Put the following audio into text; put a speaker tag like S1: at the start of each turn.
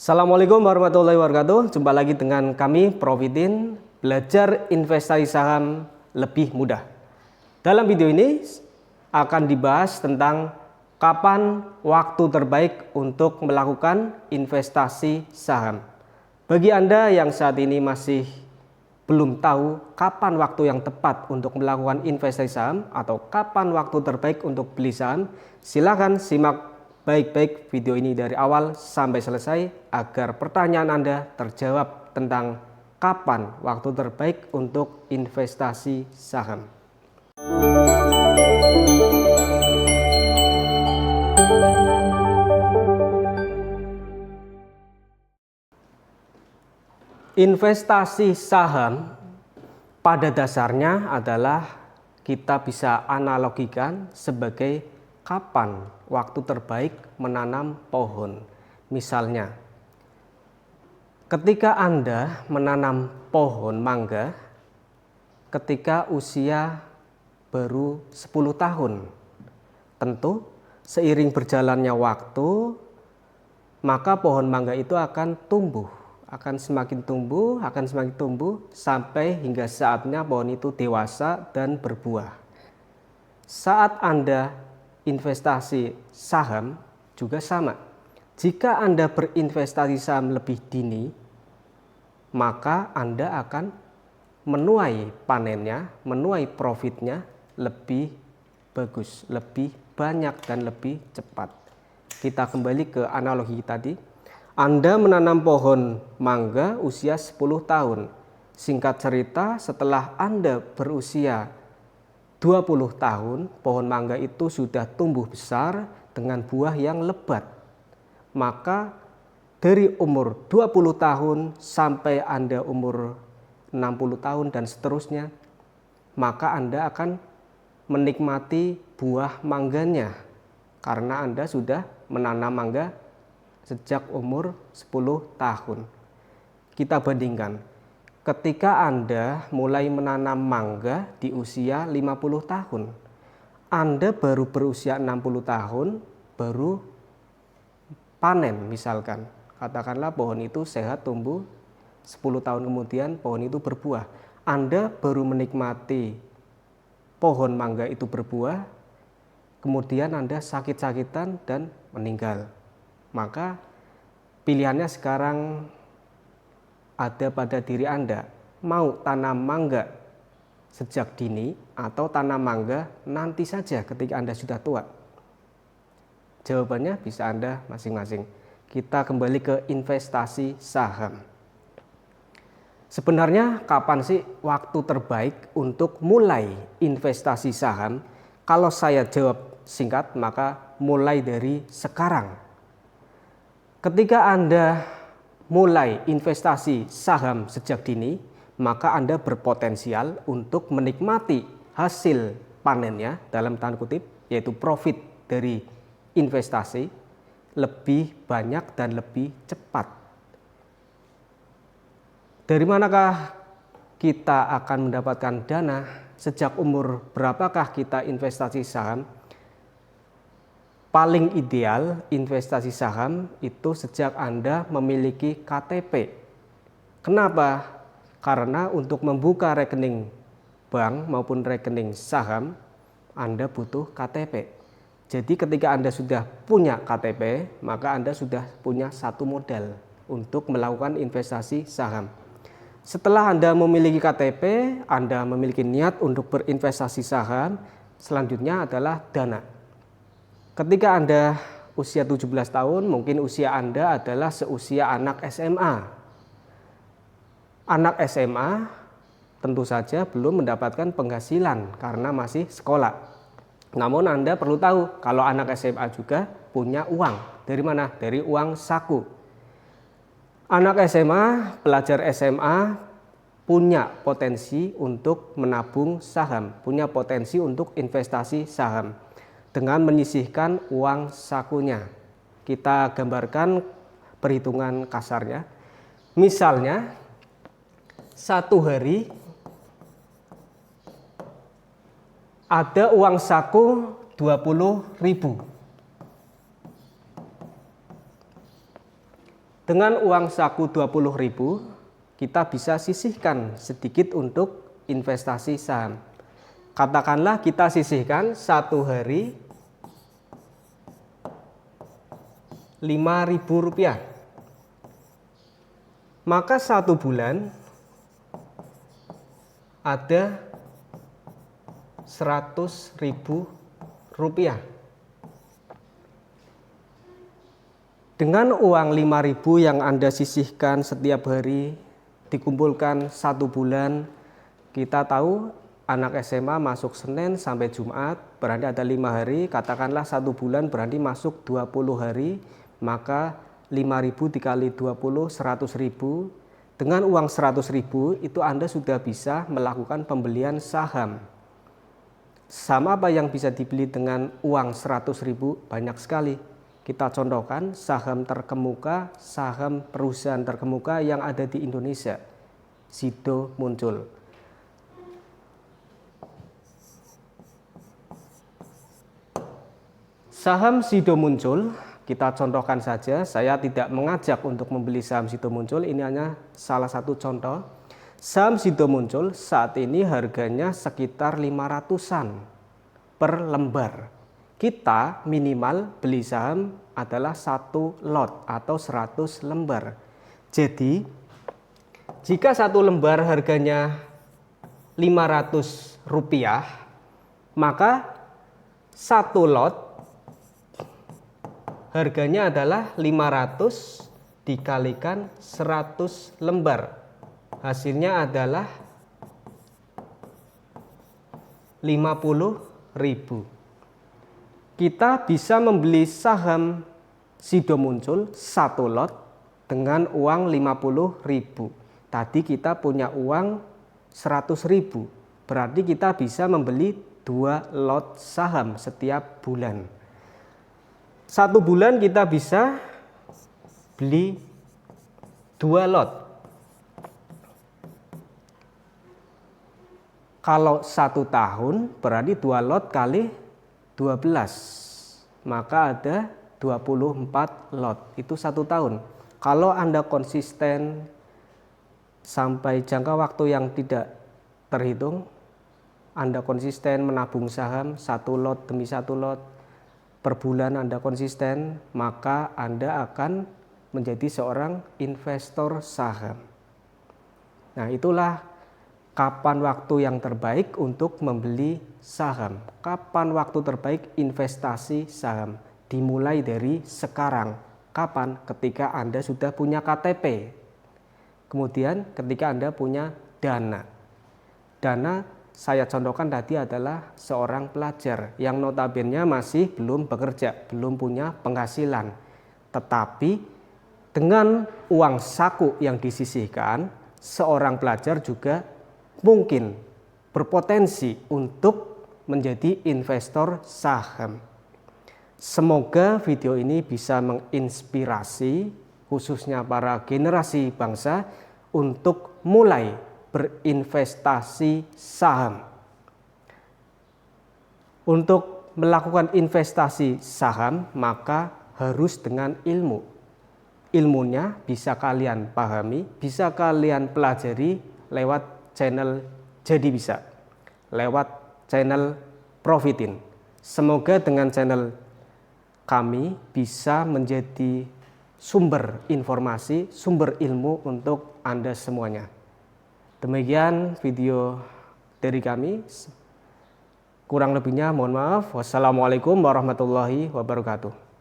S1: Assalamualaikum warahmatullahi wabarakatuh. Jumpa lagi dengan kami Profitin, belajar investasi saham lebih mudah. Dalam video ini akan dibahas tentang kapan waktu terbaik untuk melakukan investasi saham. Bagi Anda yang saat ini masih belum tahu kapan waktu yang tepat untuk melakukan investasi saham atau kapan waktu terbaik untuk beli saham, silakan simak baik-baik video ini dari awal sampai selesai agar pertanyaan Anda terjawab tentang kapan waktu terbaik untuk investasi saham. Investasi saham pada dasarnya adalah kita bisa analogikan sebagai kapan waktu terbaik menanam pohon. Misalnya, ketika Anda menanam pohon mangga ketika usia baru 10 tahun, tentu seiring berjalannya waktu, maka pohon mangga itu akan semakin tumbuh sampai hingga saatnya pohon itu dewasa dan berbuah. Saat Anda investasi saham juga sama. Jika Anda berinvestasi saham lebih dini, maka Anda akan menuai panennya, menuai profitnya lebih bagus, lebih banyak dan lebih cepat. Kita kembali ke analogi tadi. Anda menanam pohon mangga usia 10 tahun. Singkat cerita, setelah Anda berusia 20 tahun, pohon mangga itu sudah tumbuh besar dengan buah yang lebat. Maka dari umur 20 tahun sampai Anda umur 60 tahun dan seterusnya, maka Anda akan menikmati buah mangganya karena Anda sudah menanam mangga sejak umur 10 tahun. Kita bandingkan. Ketika Anda mulai menanam mangga di usia 50 tahun, Anda baru berusia 60 tahun, baru panen misalkan. Katakanlah pohon itu sehat tumbuh, 10 tahun kemudian pohon itu berbuah. Anda baru menikmati pohon mangga itu berbuah, kemudian Anda sakit-sakitan dan meninggal. Maka pilihannya sekarang ada pada diri Anda, mau tanam mangga sejak dini atau tanam mangga nanti saja ketika Anda sudah tua. Jawabannya bisa Anda masing-masing. Kita kembali ke investasi saham. Sebenarnya kapan sih waktu terbaik untuk mulai investasi saham? Kalau saya jawab singkat, maka mulai dari sekarang. Ketika Anda mulai investasi saham sejak dini, maka Anda berpotensial untuk menikmati hasil panennya dalam tanda kutip, yaitu profit dari investasi lebih banyak dan lebih cepat. Dari manakah kita akan mendapatkan dana? Sejak umur berapakah kita investasi saham? Paling ideal investasi saham itu sejak Anda memiliki KTP. Kenapa? Karena untuk membuka rekening bank maupun rekening saham, Anda butuh KTP. Jadi ketika Anda sudah punya KTP, maka Anda sudah punya satu modal untuk melakukan investasi saham. Setelah Anda memiliki KTP, Anda memiliki niat untuk berinvestasi saham, selanjutnya adalah dana. Ketika Anda usia 17 tahun, mungkin usia Anda adalah seusia anak SMA. Anak SMA tentu saja belum mendapatkan penghasilan karena masih sekolah. Namun Anda perlu tahu kalau anak SMA juga punya uang. Dari mana? Dari uang saku. Anak SMA, pelajar SMA punya potensi untuk menabung saham, punya potensi untuk investasi saham dengan menyisihkan uang sakunya. Kita gambarkan perhitungan kasarnya. Misalnya, satu hari ada uang saku 20.000. Dengan uang saku 20.000, kita bisa sisihkan sedikit untuk investasi saham. Katakanlah kita sisihkan satu hari Rp5.000. Maka satu bulan ada Rp100.000. Dengan uang 5.000 yang Anda sisihkan setiap hari, dikumpulkan satu bulan, kita tahu anak SMA masuk Senin sampai Jumat, berarti ada 5 hari, katakanlah satu bulan berarti masuk 20 hari, maka 5.000 dikali 20, 100.000. Dengan uang 100.000 itu Anda sudah bisa melakukan pembelian saham. Saham apa yang bisa dibeli dengan uang 100.000? Banyak sekali. Kita contohkan saham terkemuka, saham perusahaan terkemuka yang ada di Indonesia. Sido muncul. Saham Sido muncul, kita contohkan saja. Saya tidak mengajak untuk membeli saham Sido muncul, ini hanya salah satu contoh. Saham Sido muncul saat ini harganya sekitar 500-an per lembar. Kita minimal beli saham adalah 1 lot atau 100 lembar. Jadi, jika 1 lembar harganya Rp500, maka 1 lot harganya adalah 500 dikalikan 100 lembar. Hasilnya adalah 50.000. Kita bisa membeli saham Sido muncul 1 lot dengan uang 50.000. Tadi kita punya uang 100.000. Berarti kita bisa membeli 2 lot saham setiap bulan. 1 bulan kita bisa beli 2 lot. Kalau 1 tahun berarti 2 lot kali 12, maka ada 24 lot, itu 1 tahun. Kalau Anda konsisten sampai jangka waktu yang tidak terhitung, Anda konsisten menabung saham 1 lot demi 1 lot, per bulan Anda konsisten, maka Anda akan menjadi seorang investor saham. Nah, itulah kapan waktu yang terbaik untuk membeli saham. Kapan waktu terbaik investasi saham? Dimulai dari sekarang. Kapan? Ketika Anda sudah punya KTP. Kemudian ketika Anda punya dana. Dana saya contohkan tadi adalah seorang pelajar yang notabene masih belum bekerja, belum punya penghasilan. Tetapi dengan uang saku yang disisihkan, seorang pelajar juga mungkin berpotensi untuk menjadi investor saham. Semoga video ini bisa menginspirasi khususnya para generasi bangsa untuk mulai berinvestasi saham. Untuk melakukan investasi saham maka harus dengan ilmu. Ilmunya bisa kalian pahami, bisa kalian pelajari lewat channel Jadi Bisa, lewat channel Profitin. Semoga dengan channel kami bisa menjadi sumber informasi, sumber ilmu untuk Anda semuanya. Demikian video dari kami. Kurang lebihnya mohon maaf. Wassalamualaikum warahmatullahi wabarakatuh.